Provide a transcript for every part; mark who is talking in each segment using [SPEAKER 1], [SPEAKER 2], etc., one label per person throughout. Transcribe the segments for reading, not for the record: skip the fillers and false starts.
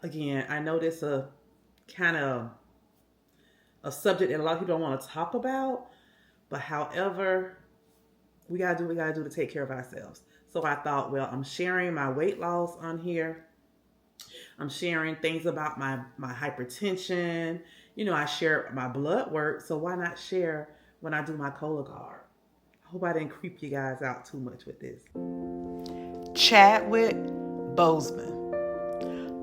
[SPEAKER 1] Again, I know this a kind of a subject that a lot of people don't want to talk about, but however, we gotta do what we gotta do to take care of ourselves. So I thought, well, I'm sharing my weight loss on here. I'm sharing things about my hypertension. I share my blood work, so why not share when I do my Cologuard? I hope I didn't creep you guys out too much with this. Chadwick Boseman.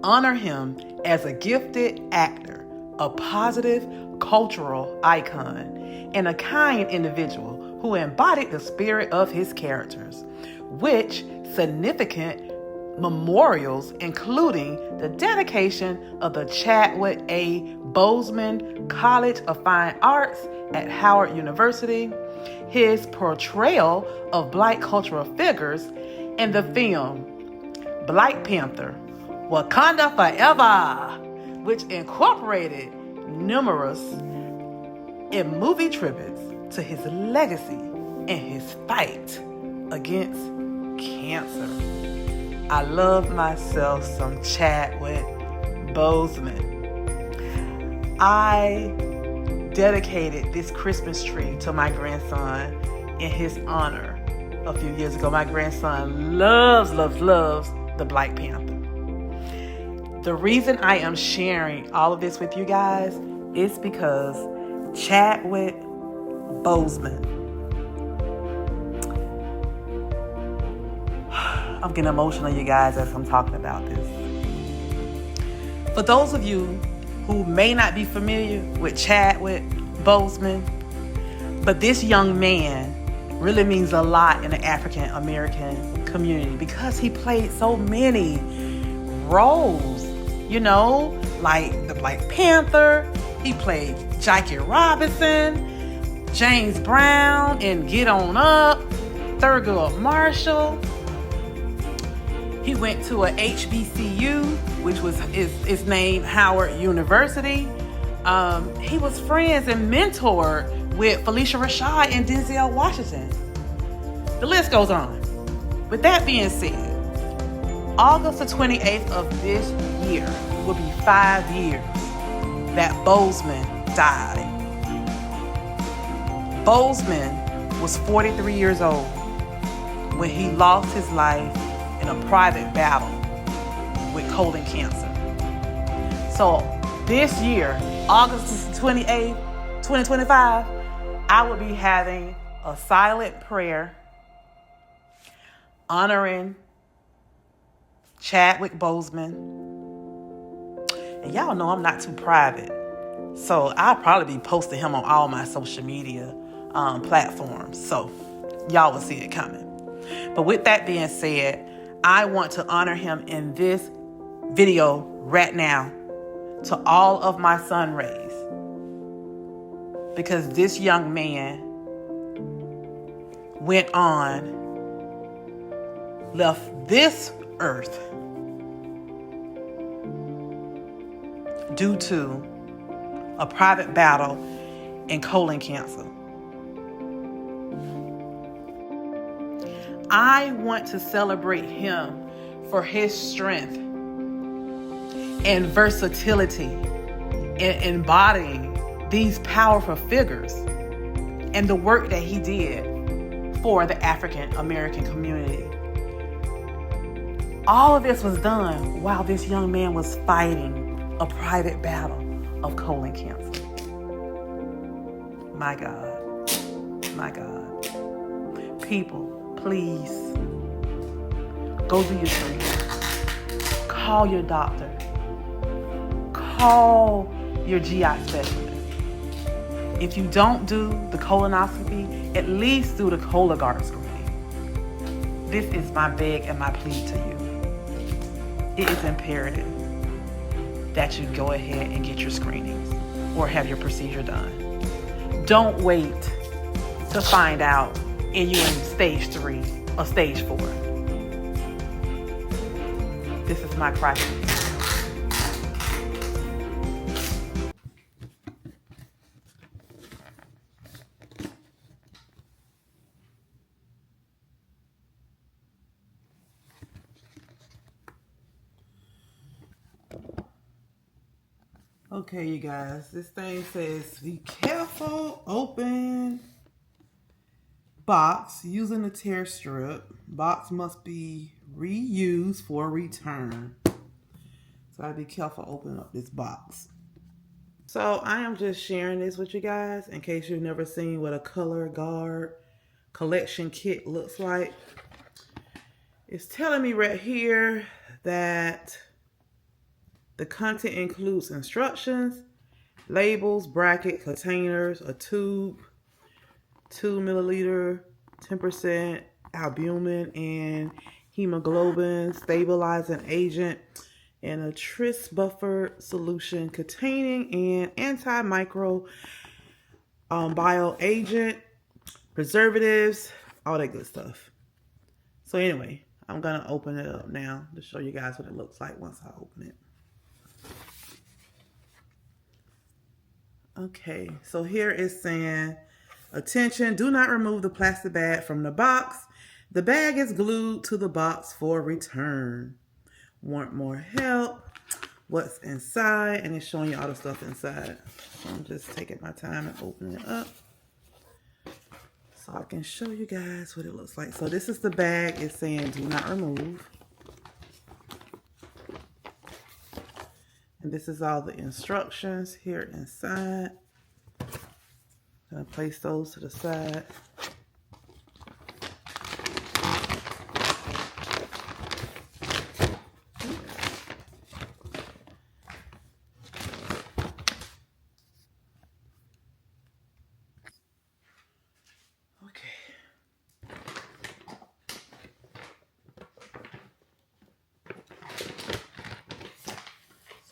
[SPEAKER 1] Honor him as a gifted actor, a positive cultural icon, and a kind individual who embodied the spirit of his characters, which significant memorials, including the dedication of the Chadwick A. Boseman College of Fine Arts at Howard University, his portrayal of Black cultural figures in the film Black Panther, Wakanda Forever, which incorporated numerous in movie tributes to his legacy and his fight against cancer. I love myself some Chadwick Boseman. I dedicated this Christmas tree to my grandson in his honor a few years ago. My grandson loves the Black Panther. The reason I am sharing all of this with you guys is because Chadwick Boseman. I'm getting emotional, you guys, as I'm talking about this. For those of you who may not be familiar with Chadwick Boseman, but this young man really means a lot in the African American community because he played so many roles, like the Black Panther. He played Jackie Robinson, James Brown in Get On Up, Thurgood Marshall. He went to a HBCU, which was its name Howard University. He was friends and mentored with Felicia Rashad and Denzel Washington. The list goes on. With that being said, August the 28th of this year will be 5 years that Boseman died. Boseman was 43 years old when he lost his life in a private battle with colon cancer. So this year, August 28th, 2025, I will be having a silent prayer honoring Chadwick Boseman. And y'all know I'm not too private, so I'll probably be posting him on all my social media platforms, so y'all will see it coming. But with that being said, I want to honor him in this video right now to all of my sun rays, because this young man went on, left this earth due to a private battle in colon cancer. I want to celebrate him for his strength and versatility in embodying these powerful figures and the work that he did for the African American community. All of this was done while this young man was fighting a private battle of colon cancer. My God. My God. People, please go do your screening. Call your doctor. Call your GI specialist. If you don't do the colonoscopy, at least do the Cologuard screening. This is my beg and my plea to you. It is imperative that you go ahead and get your screenings or have your procedure done. Don't wait to find out and you're in stage 3 or stage 4. This is my crisis. Okay, you guys, this thing says, be careful, open box using the tear strip. Box must be reused for return. So I'd be careful opening up this box. So I am just sharing this with you guys in case you've never seen what a Cologuard collection kit looks like. It's telling me right here that the content includes instructions, labels, bracket, containers, a tube, 2 milliliter, 10% albumin and hemoglobin stabilizing agent, and a tris buffer solution containing an antimicrobial agent, preservatives, all that good stuff. So anyway, I'm gonna open it up now to show you guys what it looks like once I open it. Okay, so here it's saying, attention, do not remove the plastic bag from the box. The bag is glued to the box for return. Want more help? What's inside? And it's showing you all the stuff inside. So I'm just taking my time and opening it up so I can show you guys what it looks like. So this is the bag. It's saying do not remove. And this is all the instructions here inside. I'm going to place those to the side.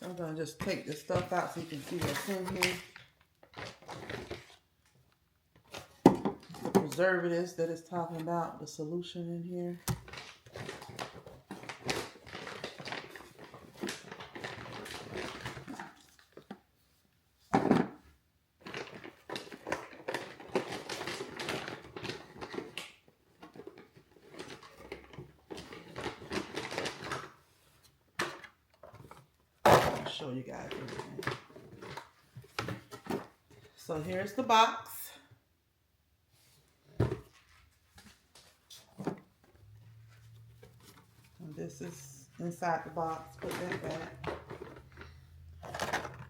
[SPEAKER 1] I'm going to just take the stuff out so you can see what's in here. The preservatives that it's talking about, the solution in here. Show you guys everything. So here's the box. And this is inside the box. Put that back.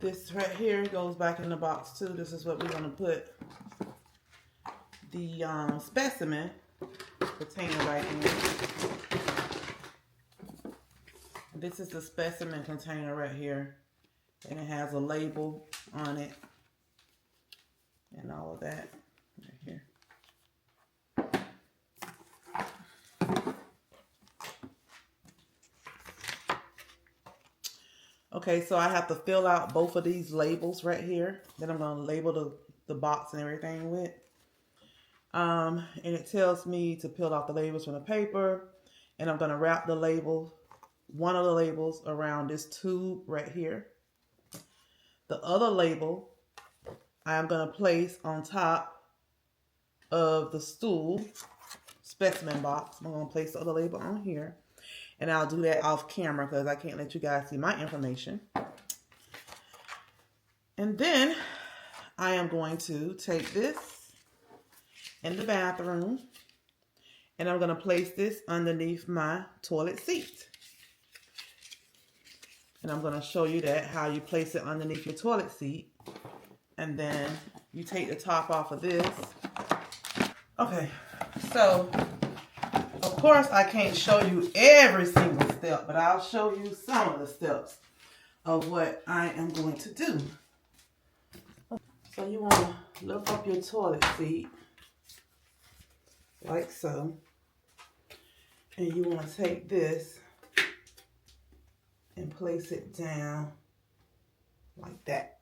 [SPEAKER 1] This right here goes back in the box too. This is what we're going to put the specimen container right in. This is the specimen container right here, and it has a label on it and all of that right here. Okay, so I have to fill out both of these labels right here that I'm going to label the box and everything with. And it tells me to peel off the labels from the paper, and I'm going to wrap the label, one of the labels, around this tube right here. The other label I'm going to place on top of the stool specimen box. I'm going to place the other label on here, and I'll do that off camera because I can't let you guys see my information. And then I am going to take this in the bathroom, and I'm going to place this underneath my toilet seat. And I'm going to show you that, how you place it underneath your toilet seat. And then you take the top off of this. Okay, so of course I can't show you every single step, but I'll show you some of the steps of what I am going to do. So you want to lift up your toilet seat like so. And you want to take this and place it down like that.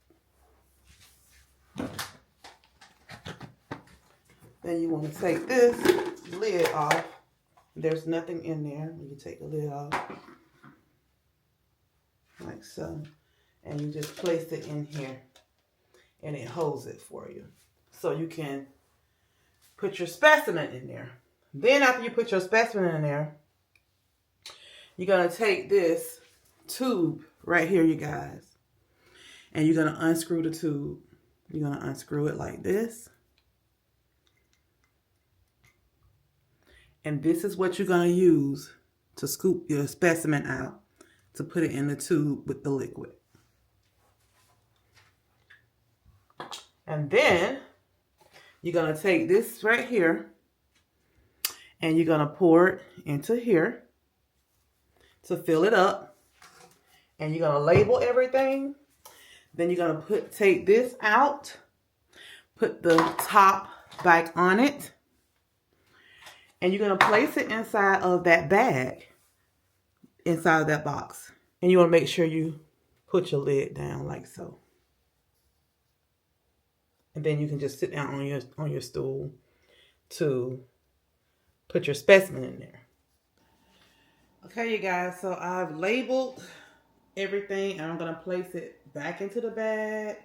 [SPEAKER 1] Then you want to take this lid off. There's nothing in there when you take the lid off. Like so. And you just place it in here. And it holds it for you. So you can put your specimen in there. Then after you put your specimen in there, you're going to take this tube right here, you guys. And you're going to unscrew the tube. You're going to unscrew it like this. And this is what you're going to use to scoop your specimen out to put it in the tube with the liquid. And then you're going to take this right here and you're going to pour it into here to fill it up. And you're going to label everything. Then you're going to take this out, put the top back on it, and you're going to place it inside of that bag, inside of that box. And you want to make sure you put your lid down like so. And then you can just sit down on your stool to put your specimen in there. Okay, you guys, so I've labeled everything and I'm going to place it back into the bag.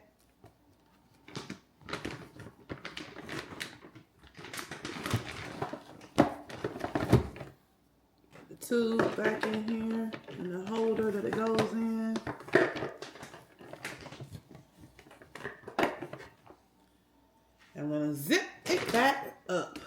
[SPEAKER 1] Put the tube back in here and the holder that it goes in. I'm going to zip it back up.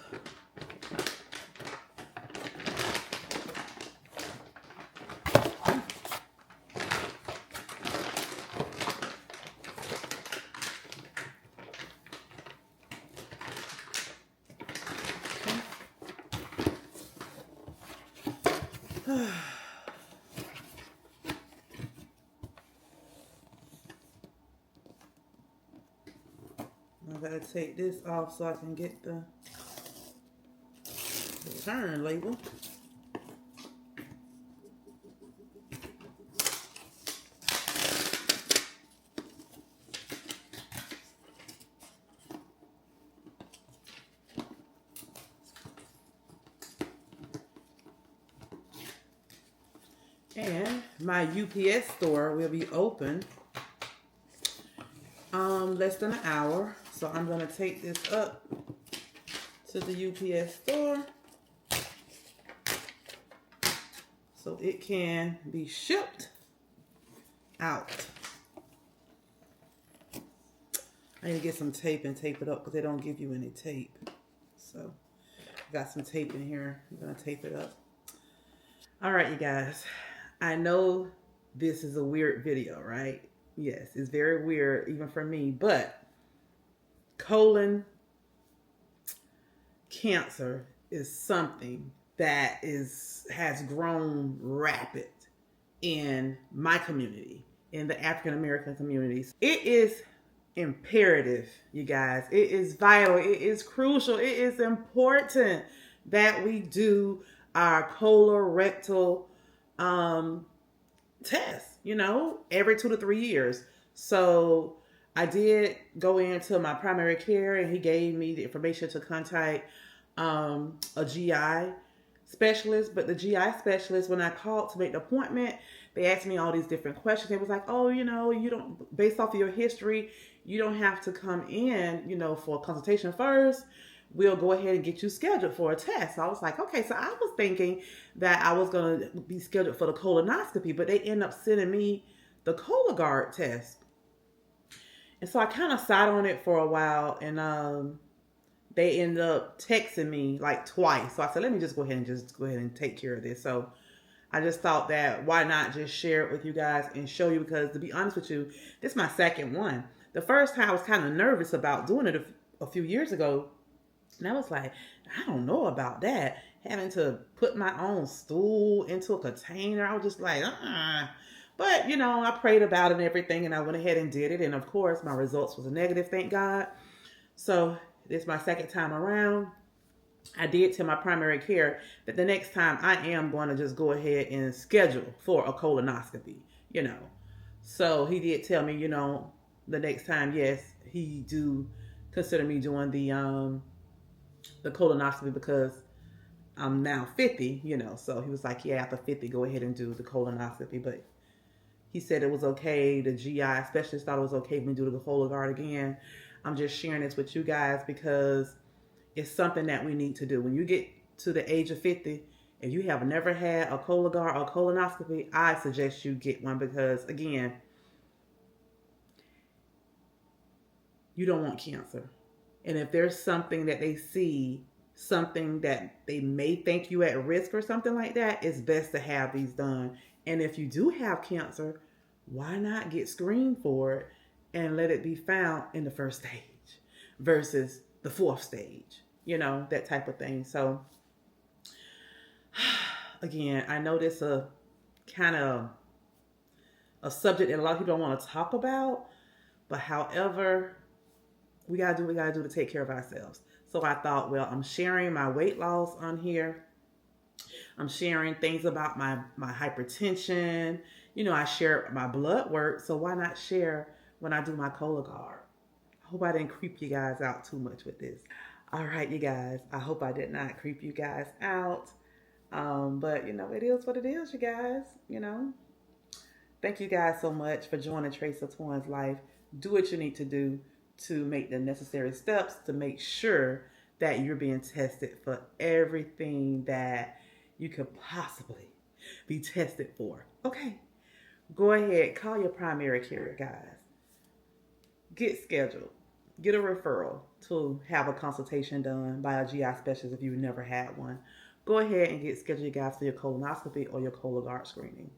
[SPEAKER 1] I gotta take this off so I can get the return label. And my UPS store will be open less than an hour. So I'm going to take this up to the UPS store so it can be shipped out. I need to get some tape and tape it up because they don't give you any tape. So I got some tape in here. I'm going to tape it up. All right, you guys. I know this is a weird video, right? Yes, it's very weird even for me, but colon cancer is something that has grown rapid in my community, in the African American communities. It is imperative, you guys. It is vital. It is crucial. It is important that we do our colorectal test, every 2 to 3 years. So I did go into my primary care and he gave me the information to contact a GI specialist. But the GI specialist, when I called to make the appointment, they asked me all these different questions. They was like, oh, you don't, based off of your history, you don't have to come in, for a consultation first. We'll go ahead and get you scheduled for a test. So I was like, okay. So I was thinking that I was going to be scheduled for the colonoscopy, but they end up sending me the Cologuard test. And so I kind of sat on it for a while, and they ended up texting me like twice. So I said, let me just go ahead and take care of this. So I just thought that why not just share it with you guys and show you, because to be honest with you, this is my second one. The first time I was kind of nervous about doing it a few years ago. And I was like, I don't know about that. Having to put my own stool into a container. I was just like, But, I prayed about it and everything, and I went ahead and did it. And of course, my results was a negative, thank God. So this is my second time around. I did tell my primary care that the next time I am going to just go ahead and schedule for a colonoscopy, So he did tell me, the next time, yes, he do consider me doing the colonoscopy because I'm now 50, So he was like, yeah, after 50, go ahead and do the colonoscopy. But he said it was okay. The GI specialist thought it was okay for me to do the Cologuard again. I'm just sharing this with you guys because it's something that we need to do. When you get to the age of 50, if you have never had a Cologuard or colonoscopy, I suggest you get one because, again, you don't want cancer. And if there's something that they see, something that they may think you at risk or something like that, it's best to have these done. And if you do have cancer, why not get screened for it and let it be found in the first stage versus the fourth stage, that type of thing. So again, I know this a kind of a subject that a lot of people don't want to talk about, but however, we gotta do what we gotta do to take care of ourselves. So I thought, well, I'm sharing my weight loss on here. I'm sharing things about my hypertension. I share my blood work, so why not share when I do my Cologuard? I hope I didn't creep you guys out too much with this. All right, you guys. I hope I did not creep you guys out. But it is what it is, you guys. Thank you guys so much for joining Trace of Twan's life. Do what you need to do to make the necessary steps to make sure that you're being tested for everything that you could possibly be tested for. Okay, go ahead, call your primary care, guys. Get scheduled. Get a referral to have a consultation done by a GI specialist if you've never had one. Go ahead and get scheduled, guys, for your colonoscopy or your Cologuard screening.